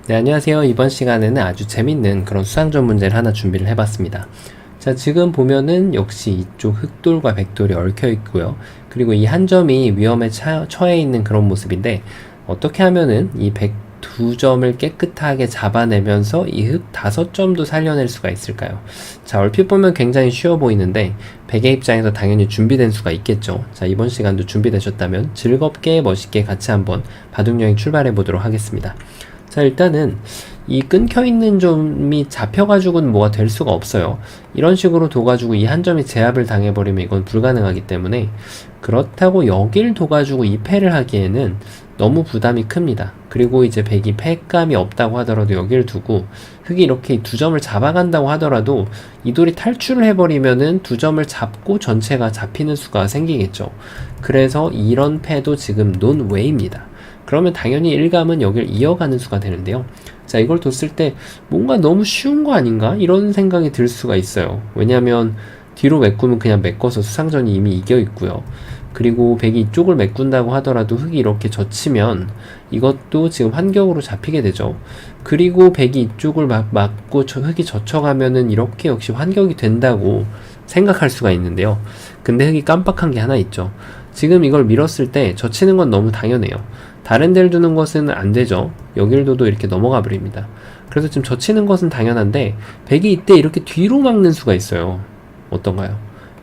네, 안녕하세요. 이번 시간에는 아주 재밌는 그런 수상전 문제를 하나 준비를 해봤습니다. 자, 지금 보면은 역시 이쪽 흑돌과 백돌이 얽혀 있고요. 그리고 이 한 점이 위험에 처해 있는 그런 모습인데, 어떻게 하면은 이 백 두 점을 깨끗하게 잡아내면서 이 흑 5점도 살려낼 수가 있을까요? 자, 얼핏 보면 굉장히 쉬워 보이는데 백의 입장에서 당연히 준비된 수가 있겠죠. 자, 이번 시간도 준비되셨다면 즐겁게 멋있게 같이 한번 바둑여행 출발해 보도록 하겠습니다. 자, 일단은 이 끊겨있는 점이 잡혀가지고는 뭐가 될 수가 없어요. 이런 식으로 둬가지고 이 한 점이 제압을 당해버리면 이건 불가능하기 때문에, 그렇다고 여길 둬가지고 이 패를 하기에는 너무 부담이 큽니다. 그리고 이제 백이 패감이 없다고 하더라도 여길 두고 흑이 이렇게 두 점을 잡아간다고 하더라도 이 돌이 탈출을 해버리면은 두 점을 잡고 전체가 잡히는 수가 생기겠죠. 그래서 이런 패도 지금 논외입니다. 그러면 당연히 일감은 여길 이어가는 수가 되는데요. 자, 이걸 뒀을 때 뭔가 너무 쉬운 거 아닌가? 이런 생각이 들 수가 있어요. 왜냐면 뒤로 메꾸면 그냥 메꿔서 수상전이 이미 이겨 있고요. 그리고 백이 이쪽을 메꾼다고 하더라도 흑이 이렇게 젖히면 이것도 지금 환격으로 잡히게 되죠. 그리고 백이 이쪽을 막고 흑이 젖혀가면은 이렇게 역시 환격이 된다고 생각할 수가 있는데요. 근데 흑이 깜빡한 게 하나 있죠. 지금 이걸 밀었을 때 젖히는 건 너무 당연해요. 다른 데를 두는 것은 안 되죠. 여길 둬도 이렇게 넘어가 버립니다. 그래서 지금 젖히는 것은 당연한데 백이 이때 이렇게 뒤로 막는 수가 있어요. 어떤가요?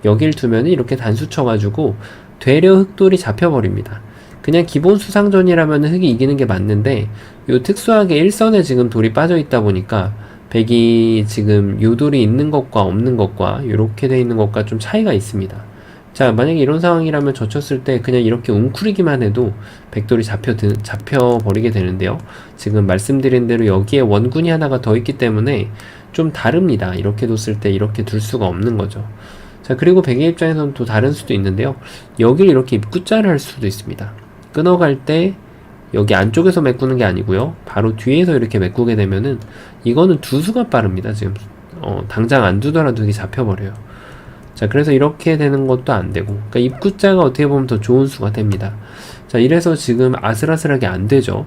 여길 두면 이렇게 단수 쳐가지고 되려 흑돌이 잡혀버립니다. 그냥 기본 수상전이라면 흑이 이기는 게 맞는데, 요 특수하게 일선에 지금 돌이 빠져 있다 보니까 백이 지금 요 돌이 있는 것과 없는 것과 이렇게 돼 있는 것과 좀 차이가 있습니다. 자, 만약에 이런 상황이라면 젖혔을 때 그냥 이렇게 웅크리기만 해도 백돌이 잡혀버리게 되는데요. 지금 말씀드린 대로 여기에 원군이 하나가 더 있기 때문에 좀 다릅니다. 이렇게 뒀을 때 이렇게 둘 수가 없는 거죠. 자, 그리고 백의 입장에서는 또 다른 수도 있는데요. 여기를 이렇게 입구자를 할 수도 있습니다. 끊어갈 때 여기 안쪽에서 메꾸는 게 아니고요. 바로 뒤에서 이렇게 메꾸게 되면은 이거는 두 수가 빠릅니다. 지금 당장 안 두더라도 이게 잡혀버려요. 자, 그래서 이렇게 되는 것도 안 되고, 그러니까 입구자가 어떻게 보면 더 좋은 수가 됩니다. 자, 이래서 지금 아슬아슬하게 안 되죠.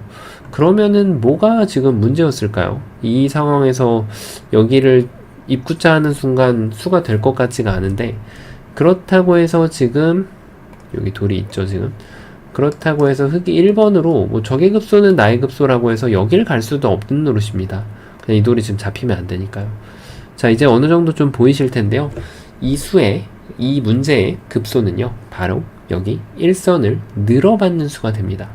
그러면은 뭐가 지금 문제였을까요? 이 상황에서 여기를 입구자 하는 순간 수가 될 것 같지가 않은데, 그렇다고 해서 지금 여기 돌이 있죠. 지금 그렇다고 해서 흑이 1번으로 뭐 적의 급소는 나의 급소라고 해서 여길 갈 수도 없는 노릇입니다. 그냥 이 돌이 지금 잡히면 안 되니까요. 자, 이제 어느 정도 좀 보이실 텐데요. 이 문제의 급소는요, 바로 여기 1선을 늘어받는 수가 됩니다.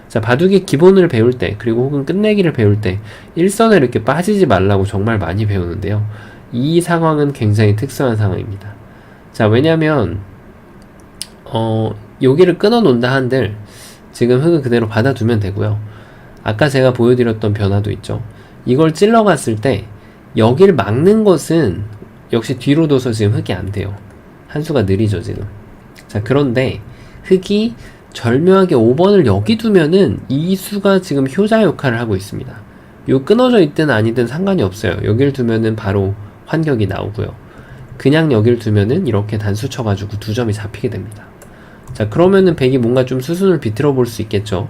자, 바둑의 기본을 배울 때, 그리고 혹은 끝내기를 배울 때 1선에 이렇게 빠지지 말라고 정말 많이 배우는데요. 이 상황은 굉장히 특수한 상황입니다. 자, 왜냐면 여기를 끊어 놓는다 한들 지금 흑은 그대로 받아두면 되고요. 아까 제가 보여드렸던 변화도 있죠. 이걸 찔러 갔을 때 여기를 막는 것은 역시 뒤로 둬서 지금 흑이 안 돼요. 한 수가 느리죠, 지금. 자, 그런데 흑이 절묘하게 5번을 여기 두면은 이 수가 지금 효자 역할을 하고 있습니다. 요 끊어져 있든 아니든 상관이 없어요. 여길 두면은 바로 환격이 나오고요. 그냥 여길 두면은 이렇게 단수 쳐가지고 두 점이 잡히게 됩니다. 자, 그러면은 백이 뭔가 좀 수순을 비틀어 볼 수 있겠죠.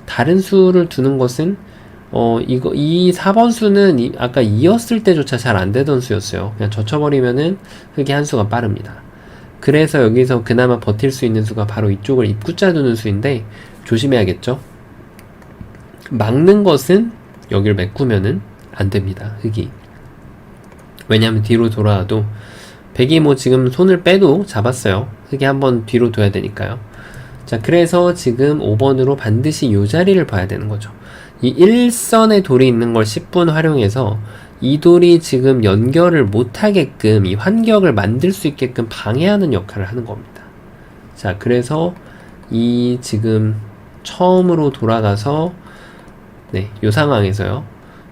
다른 수를 두는 것은 이 4번 수는 아까 이었을 때조차 잘 안 되던 수였어요. 그냥 젖혀버리면은 흑이 한 수가 빠릅니다. 그래서 여기서 그나마 버틸 수 있는 수가 바로 이쪽을 입구자 두는 수인데, 조심해야겠죠. 막는 것은 여기를 메꾸면은 안 됩니다. 흑이. 왜냐면 뒤로 돌아와도 백이 뭐 지금 손을 빼도 잡았어요. 흑이 한번 뒤로 둬야 되니까요. 자, 그래서 지금 5번으로 반드시 요 자리를 봐야 되는 거죠. 이 1선에 돌이 있는 걸 10분 활용해서 이 돌이 지금 연결을 못하게끔 이 환격을 만들 수 있게끔 방해하는 역할을 하는 겁니다. 자, 그래서 이 지금 처음으로 돌아가서 요 상황에서요.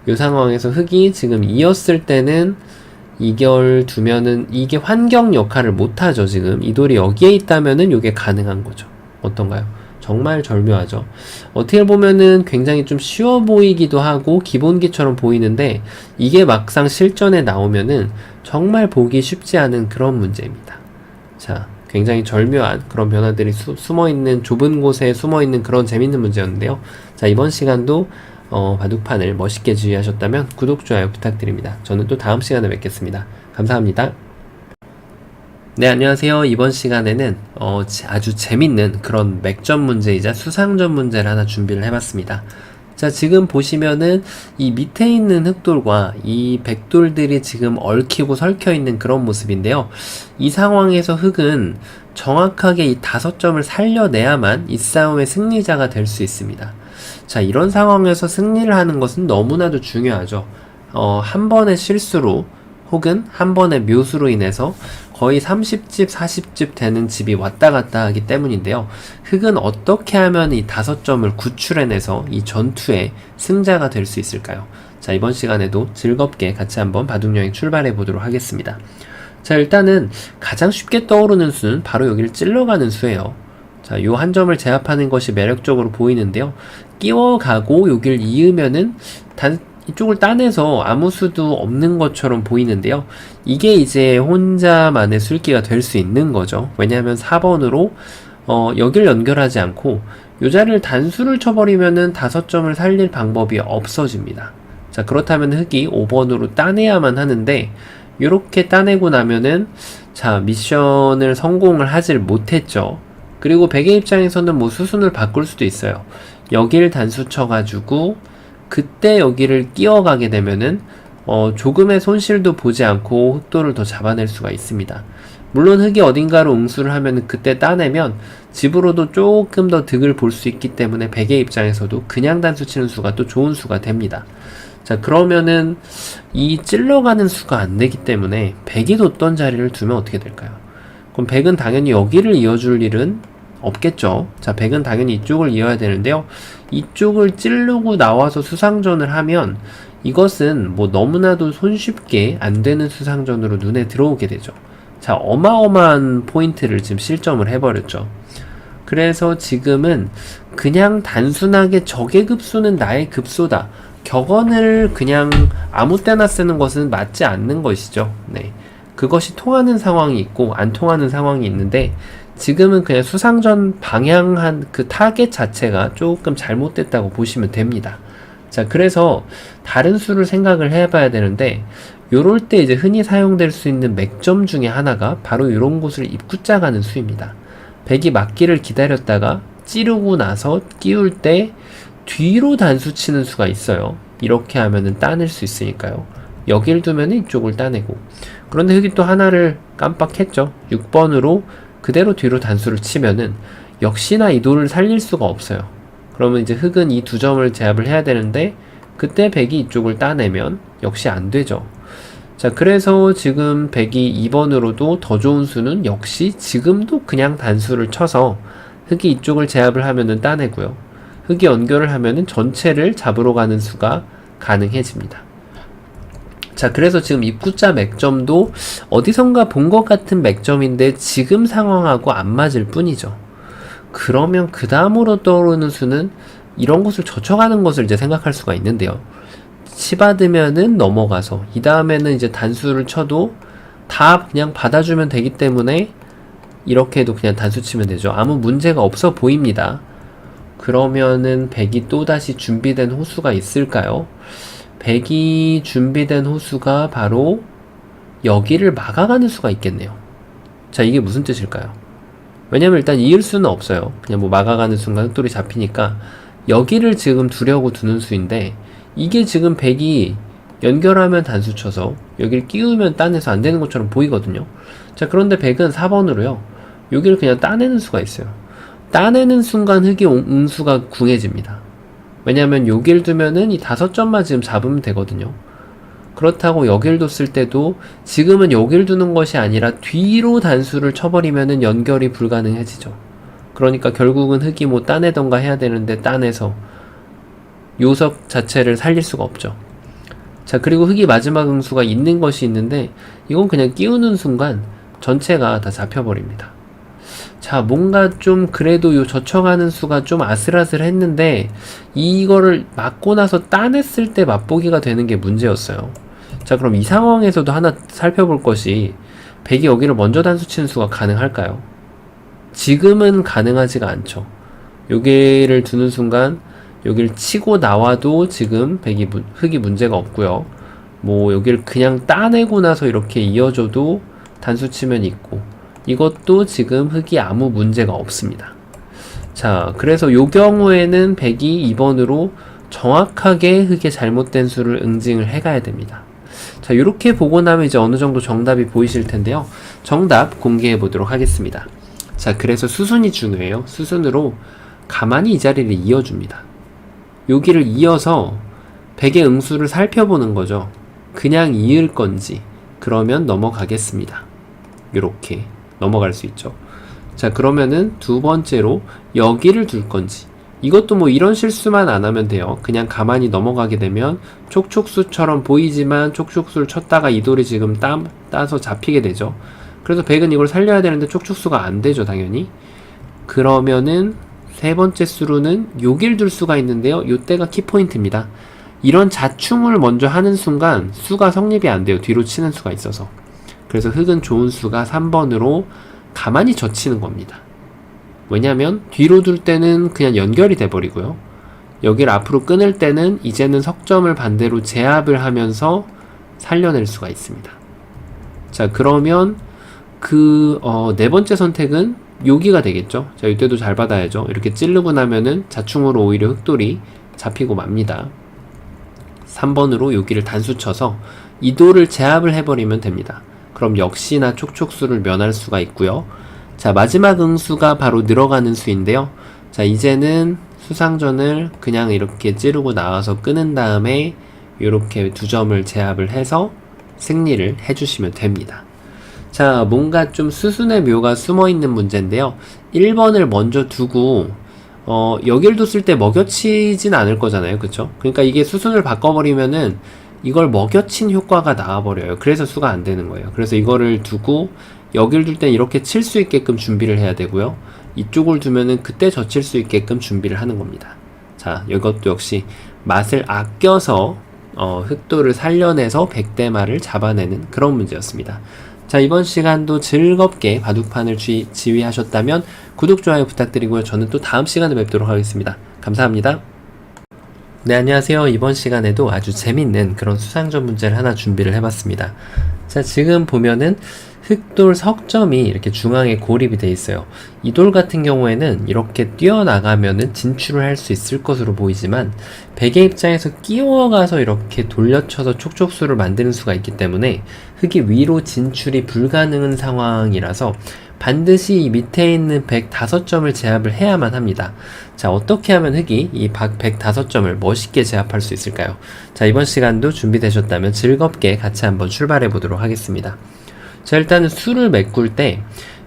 요 상황에서 흑이 지금 이었을 때는 이걸 두면은 이게 환경 역할을 못하죠. 지금 이 돌이 여기에 있다면은 이게 가능한 거죠. 어떤가요? 정말 절묘하죠. 어떻게 보면은 굉장히 좀 쉬워 보이기도 하고 기본기처럼 보이는데, 이게 막상 실전에 나오면은 정말 보기 쉽지 않은 그런 문제입니다. 자, 굉장히 절묘한 그런 변화들이 숨어있는, 좁은 곳에 숨어있는 그런 재밌는 문제였는데요. 자, 이번 시간도 바둑판을 멋있게 지휘하셨다면 구독, 좋아요 부탁드립니다. 저는 또 다음 시간에 뵙겠습니다. 감사합니다. 네, 안녕하세요. 이번 시간에는 아주 재밌는 그런 맥점 문제이자 수상점 문제를 하나 준비를 해봤습니다. 자, 지금 보시면은 이 밑에 있는 흑돌과 이 백돌들이 지금 얽히고 설켜 있는 그런 모습인데요. 이 상황에서 흑은 정확하게 이 5점을 살려내야만 이 싸움의 승리자가 될 수 있습니다. 자, 이런 상황에서 승리를 하는 것은 너무나도 중요하죠. 한 번의 실수로 혹은 한 번의 묘수로 인해서 거의 30집, 40집 되는 집이 왔다 갔다 하기 때문인데요. 흑은 어떻게 하면 이 5점을 구출해내서 이 전투의 승자가 될 수 있을까요? 자, 이번 시간에도 즐겁게 같이 한번 바둑여행 출발해 보도록 하겠습니다. 자, 일단은 가장 쉽게 떠오르는 수는 바로 여기를 찔러가는 수예요. 자, 요 한 점을 제압하는 것이 매력적으로 보이는데요. 끼워가고 여기를 이으면은 이쪽을 따내서 아무 수도 없는 것처럼 보이는데요. 이게 이제 혼자만의 술기가 될 수 있는 거죠. 왜냐하면 4번으로 여기를 연결하지 않고 요 자리를 단수를 쳐버리면은 5점을 살릴 방법이 없어집니다. 자, 그렇다면 흑이 5번으로 따내야만 하는데 요렇게 따내고 나면은 자, 미션을 성공을 하질 못했죠. 그리고 백의 입장에서는 뭐 수순을 바꿀 수도 있어요. 여기를 단수 쳐가지고 그때 여기를 끼워가게 되면은 조금의 손실도 보지 않고 흑돌을 더 잡아낼 수가 있습니다. 물론 흑이 어딘가로 응수를 하면 그때 따내면 집으로도 조금 더 득을 볼 수 있기 때문에 백의 입장에서도 그냥 단수 치는 수가 또 좋은 수가 됩니다. 자, 그러면은 이 찔러가는 수가 안 되기 때문에 백이 뒀던 자리를 두면 어떻게 될까요? 그럼 백은 당연히 여기를 이어줄 일은 없겠죠. 자, 백은 당연히 이쪽을 이어야 되는데요. 이쪽을 찌르고 나와서 수상전을 하면 이것은 뭐 너무나도 손쉽게 안 되는 수상전으로 눈에 들어오게 되죠. 자, 어마어마한 포인트를 지금 실점을 해버렸죠. 그래서 지금은 그냥 단순하게 적의 급수는 나의 급소다. 격언을 그냥 아무 때나 쓰는 것은 맞지 않는 것이죠. 네. 그것이 통하는 상황이 있고 안 통하는 상황이 있는데 지금은 그냥 수상전 방향한 그 타겟 자체가 조금 잘못됐다고 보시면 됩니다. 자, 그래서 다른 수를 생각을 해봐야 되는데 요럴 때 이제 흔히 사용될 수 있는 맥점 중에 하나가 바로 이런 곳을 입구자 가는 수입니다. 백이 맞기를 기다렸다가 찌르고 나서 끼울 때 뒤로 단수 치는 수가 있어요. 이렇게 하면은 따낼 수 있으니까요. 여길 두면 이쪽을 따내고, 그런데 흑이 또 하나를 깜빡했죠. 6번으로 그대로 뒤로 단수를 치면은 역시나 이 돌을 살릴 수가 없어요. 그러면 이제 흑은 이 2점을 제압을 해야 되는데 그때 백이 이쪽을 따내면 역시 안 되죠. 자, 그래서 지금 백이 2번으로도 더 좋은 수는 역시 지금도 그냥 단수를 쳐서 흑이 이쪽을 제압을 하면은 따내고요. 흑이 연결을 하면은 전체를 잡으러 가는 수가 가능해집니다. 자, 그래서 지금 입구자 맥점도 어디선가 본 것 같은 맥점인데 지금 상황하고 안 맞을 뿐이죠. 그러면 그 다음으로 떠오르는 수는 이런 곳을 젖혀가는 것을 이제 생각할 수가 있는데요. 치받으면은 넘어가서 이 다음에는 이제 단수를 쳐도 다 그냥 받아주면 되기 때문에 이렇게 해도 그냥 단수 치면 되죠. 아무 문제가 없어 보입니다. 그러면은 백이 또다시 준비된 호수가 있을까요? 백이 준비된 호수가 바로 여기를 막아가는 수가 있겠네요. 자, 이게 무슨 뜻일까요? 왜냐면 일단 이을 수는 없어요. 그냥 뭐 막아가는 순간 흑돌이 잡히니까 여기를 지금 두려고 두는 수인데 이게 지금 백이 연결하면 단수 쳐서 여기를 끼우면 따내서 안 되는 것처럼 보이거든요. 자, 그런데 백은 4번으로요. 여기를 그냥 따내는 수가 있어요. 따내는 순간 흑이 응수가 궁해집니다. 왜냐면 여길 두면은 이 5점만 지금 잡으면 되거든요. 그렇다고 여길 뒀을 때도 지금은 여길 두는 것이 아니라 뒤로 단수를 쳐버리면은 연결이 불가능해지죠. 그러니까 결국은 흑이 뭐 따내던가 해야 되는데 따내서 요석 자체를 살릴 수가 없죠. 자, 그리고 흑이 마지막 응수가 있는 것이 있는데 이건 그냥 끼우는 순간 전체가 다 잡혀버립니다. 자, 뭔가 좀 그래도 요 젖혀가는 수가 좀 아슬아슬했는데 이거를 맞고 나서 따냈을 때 맛보기가 되는 게 문제였어요. 자, 그럼 이 상황에서도 하나 살펴볼 것이 백이 여기를 먼저 단수 치는 수가 가능할까요? 지금은 가능하지가 않죠. 여기를 두는 순간 여길 치고 나와도 지금 흙이 문제가 없고요. 뭐 여기를 그냥 따내고 나서 이렇게 이어져도 단수 치면이 있고, 이것도 지금 흙이 아무 문제가 없습니다. 자, 그래서 요 경우에는 백이 2번으로 정확하게 흙의 잘못된 수를 응징을 해가야 됩니다. 자, 이렇게 보고 나면 이제 어느 정도 정답이 보이실 텐데요. 정답 공개해 보도록 하겠습니다. 자, 그래서 수순이 중요해요. 수순으로 가만히 이 자리를 이어줍니다. 여기를 이어서 백의 응수를 살펴보는 거죠. 그냥 이을 건지, 그러면 넘어가겠습니다. 이렇게 넘어갈 수 있죠. 자, 그러면은 두 번째로 여기를 둘 건지, 이것도 뭐 이런 실수만 안 하면 돼요. 그냥 가만히 넘어가게 되면 촉촉수처럼 보이지만 촉촉수를 쳤다가 이 돌이 지금 따서 잡히게 되죠. 그래서 백은 이걸 살려야 되는데 촉촉수가 안 되죠, 당연히. 그러면은 세 번째 수로는 여길 둘 수가 있는데요. 요때가 키포인트입니다. 이런 자충을 먼저 하는 순간 수가 성립이 안 돼요. 뒤로 치는 수가 있어서. 그래서 흙은 좋은 수가 3번으로 가만히 젖히는 겁니다. 왜냐면 뒤로 둘 때는 그냥 연결이 돼버리고요. 여기를 앞으로 끊을 때는 이제는 석점을 반대로 제압을 하면서 살려낼 수가 있습니다. 자, 그러면 네 번째 선택은 여기가 되겠죠. 자, 이때도 잘 받아야죠. 이렇게 찌르고 나면은 자충으로 오히려 흙돌이 잡히고 맙니다. 3번으로 여기를 단수 쳐서 이 돌을 제압을 해버리면 됩니다. 그럼 역시나 촉촉수를 면할 수가 있고요. 자, 마지막 응수가 바로 늘어가는 수인데요. 자, 이제는 수상전을 그냥 이렇게 찌르고 나와서 끊은 다음에 이렇게 두 점을 제압을 해서 승리를 해주시면 됩니다. 자, 뭔가 좀 수순의 묘가 숨어있는 문제인데요. 1번을 먼저 두고 여길 뒀을 때 먹여치진 않을 거잖아요. 그쵸? 그러니까 이게 수순을 바꿔버리면은 이걸 먹여친 효과가 나와버려요. 그래서 수가 안 되는 거예요. 그래서 이거를 두고 여길 둘 땐 이렇게 칠 수 있게끔 준비를 해야 되고요. 이쪽을 두면은 그때 젖힐 수 있게끔 준비를 하는 겁니다. 자, 이것도 역시 맛을 아껴서 흑도를 살려내서 백대마를 잡아내는 그런 문제였습니다. 자, 이번 시간도 즐겁게 바둑판을 지휘하셨다면 구독, 좋아요 부탁드리고요. 저는 또 다음 시간에 뵙도록 하겠습니다. 감사합니다. 네, 안녕하세요. 이번 시간에도 아주 재밌는 그런 수상전 문제를 하나 준비를 해봤습니다. 자, 지금 보면은 흑돌 석점이 이렇게 중앙에 고립이 되어 있어요. 이 돌 같은 경우에는 이렇게 뛰어나가면은 진출을 할 수 있을 것으로 보이지만 백의 입장에서 끼워가서 이렇게 돌려쳐서 촉촉수를 만드는 수가 있기 때문에 흑이 위로 진출이 불가능한 상황이라서 반드시 이 밑에 있는 105점을 제압을 해야만 합니다. 자, 어떻게 하면 흑이 이 105점을 멋있게 제압할 수 있을까요? 자, 이번 시간도 준비되셨다면 즐겁게 같이 한번 출발해 보도록 하겠습니다. 자, 일단은 수를 메꿀 때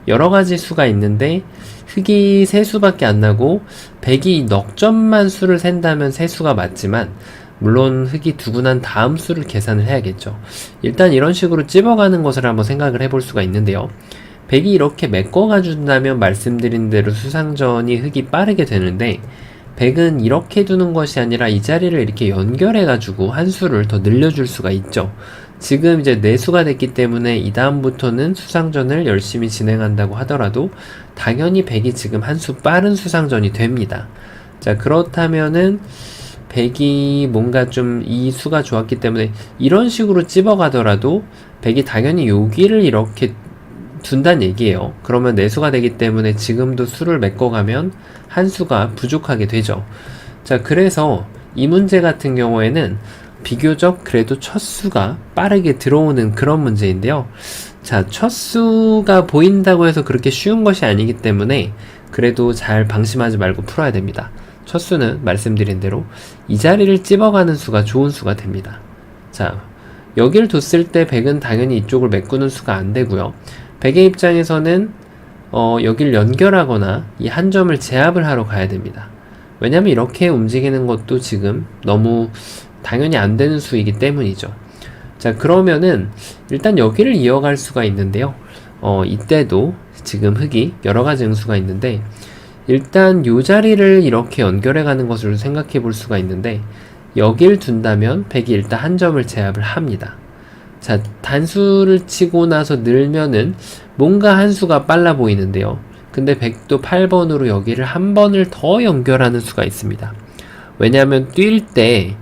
여러가지 수가 있는데 흑이 3수밖에 안 나고 백이 넉 점만 수를 센다면 3수가 맞지만 물론 흑이 두고 난 다음 수를 계산을 해야겠죠. 일단 이런 식으로 찝어가는 것을 한번 생각을 해볼 수가 있는데요. 백이 이렇게 메꿔가 준다면 말씀드린 대로 수상전이 흑이 빠르게 되는데 백은 이렇게 두는 것이 아니라 이 자리를 이렇게 연결해 가지고 한 수를 더 늘려줄 수가 있죠. 지금 이제 4수가 됐기 때문에 이 다음부터는 수상전을 열심히 진행한다고 하더라도 당연히 백이 지금 한 수 빠른 수상전이 됩니다. 자, 그렇다면은 백이 뭔가 좀 이 수가 좋았기 때문에 이런 식으로 찝어가더라도 백이 당연히 여기를 이렇게 둔다는 얘기예요. 그러면 4수가 되기 때문에 지금도 수를 메꿔가면 한 수가 부족하게 되죠. 자, 그래서 이 문제 같은 경우에는 비교적 그래도 첫 수가 빠르게 들어오는 그런 문제인데요. 자, 첫 수가 보인다고 해서 그렇게 쉬운 것이 아니기 때문에 그래도 잘 방심하지 말고 풀어야 됩니다. 첫 수는 말씀드린 대로 이 자리를 찝어가는 수가 좋은 수가 됩니다. 자, 여기를 뒀을 때 백은 당연히 이쪽을 메꾸는 수가 안 되고요. 백의 입장에서는 여기를 연결하거나 이 한 점을 제압을 하러 가야 됩니다. 왜냐면 이렇게 움직이는 것도 지금 너무 당연히 안 되는 수이기 때문이죠. 자, 그러면은 일단 여기를 이어갈 수가 있는데요. 이때도 지금 흑이 여러가지 응수가 있는데 일단 요 자리를 이렇게 연결해 가는 것으로 생각해 볼 수가 있는데 여기를 둔다면 백이 일단 한 점을 제압을 합니다. 자, 단수를 치고 나서 늘면은 뭔가 한 수가 빨라 보이는데요. 근데 백도 8번으로 여기를 한 번을 더 연결하는 수가 있습니다. 왜냐하면 뛸 때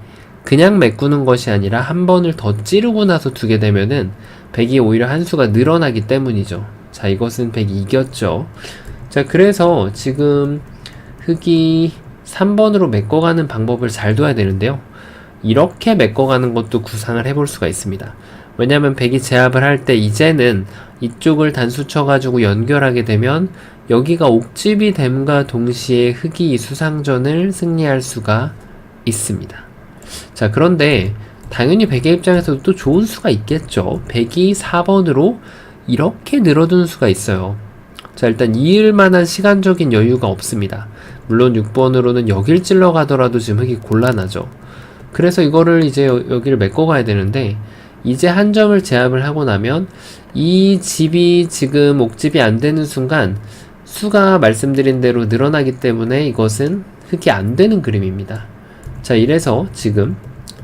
그냥 메꾸는 것이 아니라 한 번을 더 찌르고 나서 두게 되면은 백이 오히려 한 수가 늘어나기 때문이죠. 자, 이것은 백이 이겼죠. 자, 그래서 지금 흑이 3번으로 메꿔가는 방법을 잘 둬야 되는데요. 이렇게 메꿔가는 것도 구상을 해볼 수가 있습니다. 왜냐면 백이 제압을 할 때 이제는 이쪽을 단수 쳐가지고 연결하게 되면 여기가 옥집이 됨과 동시에 흑이 이 수상전을 승리할 수가 있습니다. 자, 그런데 당연히 백의 입장에서도 또 좋은 수가 있겠죠. 백이 4번으로 이렇게 늘어두는 수가 있어요. 자, 일단 이을 만한 시간적인 여유가 없습니다. 물론 6번으로는 여길 찔러 가더라도 지금 흑이 곤란하죠. 그래서 이거를 이제 여기를 메꿔가야 되는데, 이제 한 점을 제압을 하고 나면 이 집이 지금 옥집이 안 되는 순간 수가 말씀드린 대로 늘어나기 때문에 이것은 흑이 안 되는 그림입니다. 자, 이래서 지금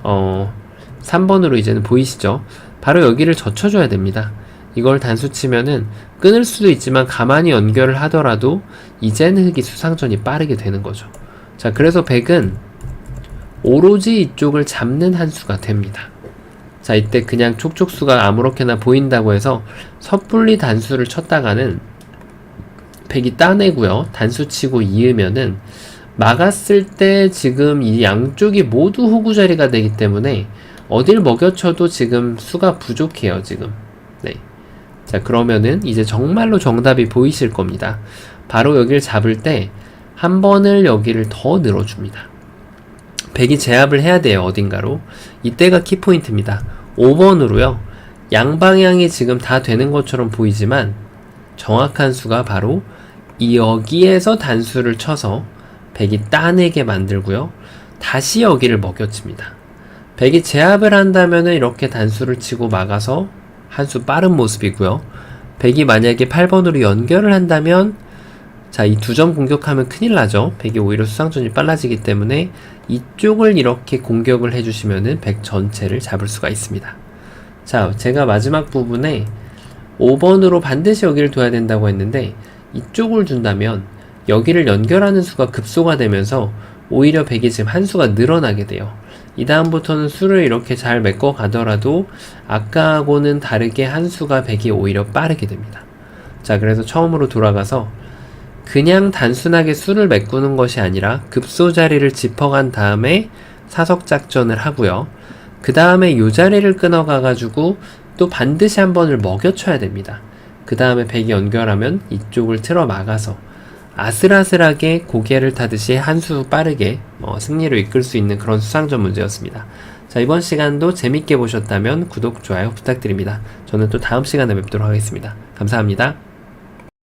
3번으로 이제는 보이시죠? 바로 여기를 젖혀줘야 됩니다. 이걸 단수 치면은 끊을 수도 있지만 가만히 연결을 하더라도 이제는 흑이 수상전이 빠르게 되는 거죠. 자, 그래서 백은 오로지 이쪽을 잡는 한 수가 됩니다. 자, 이때 그냥 촉촉수가 아무렇게나 보인다고 해서 섣불리 단수를 쳤다가는 백이 따내고요. 단수 치고 이으면은 막았을 때 지금 이 양쪽이 모두 호구 자리가 되기 때문에 어딜 먹여쳐도 지금 수가 부족해요, 지금. 네. 자, 그러면은 이제 정말로 정답이 보이실 겁니다. 바로 여기를 잡을 때 한 번을 여기를 더 늘어줍니다. 백이 제압을 해야 돼요, 어딘가로. 이때가 키포인트입니다. 5번으로요. 양방향이 지금 다 되는 것처럼 보이지만 정확한 수가 바로 여기에서 단수를 쳐서 백이 따내게 만들고요. 다시 여기를 먹여칩니다. 백이 제압을 한다면은 이렇게 단수를 치고 막아서 한 수 빠른 모습이고요. 백이 만약에 8번으로 연결을 한다면, 자, 이 두 점 공격하면 큰일 나죠. 백이 오히려 수상전이 빨라지기 때문에 이쪽을 이렇게 공격을 해주시면은 백 전체를 잡을 수가 있습니다. 자, 제가 마지막 부분에 5번으로 반드시 여기를 둬야 된다고 했는데, 이쪽을 둔다면 여기를 연결하는 수가 급소가 되면서 오히려 백이 지금 한 수가 늘어나게 돼요. 이 다음부터는 수를 이렇게 잘 메꿔 가더라도 아까하고는 다르게 한 수가 백이 오히려 빠르게 됩니다. 자, 그래서 처음으로 돌아가서 그냥 단순하게 수를 메꾸는 것이 아니라 급소 자리를 짚어간 다음에 사석 작전을 하고요. 그 다음에 요 자리를 끊어가 가지고 또 반드시 한 번을 먹여쳐야 됩니다. 그 다음에 백이 연결하면 이쪽을 틀어 막아서 아슬아슬하게 고개를 타듯이 한 수 빠르게 승리로 이끌 수 있는 그런 수상전 문제였습니다. 자, 이번 시간도 재밌게 보셨다면 구독, 좋아요 부탁드립니다. 저는 또 다음 시간에 뵙도록 하겠습니다. 감사합니다.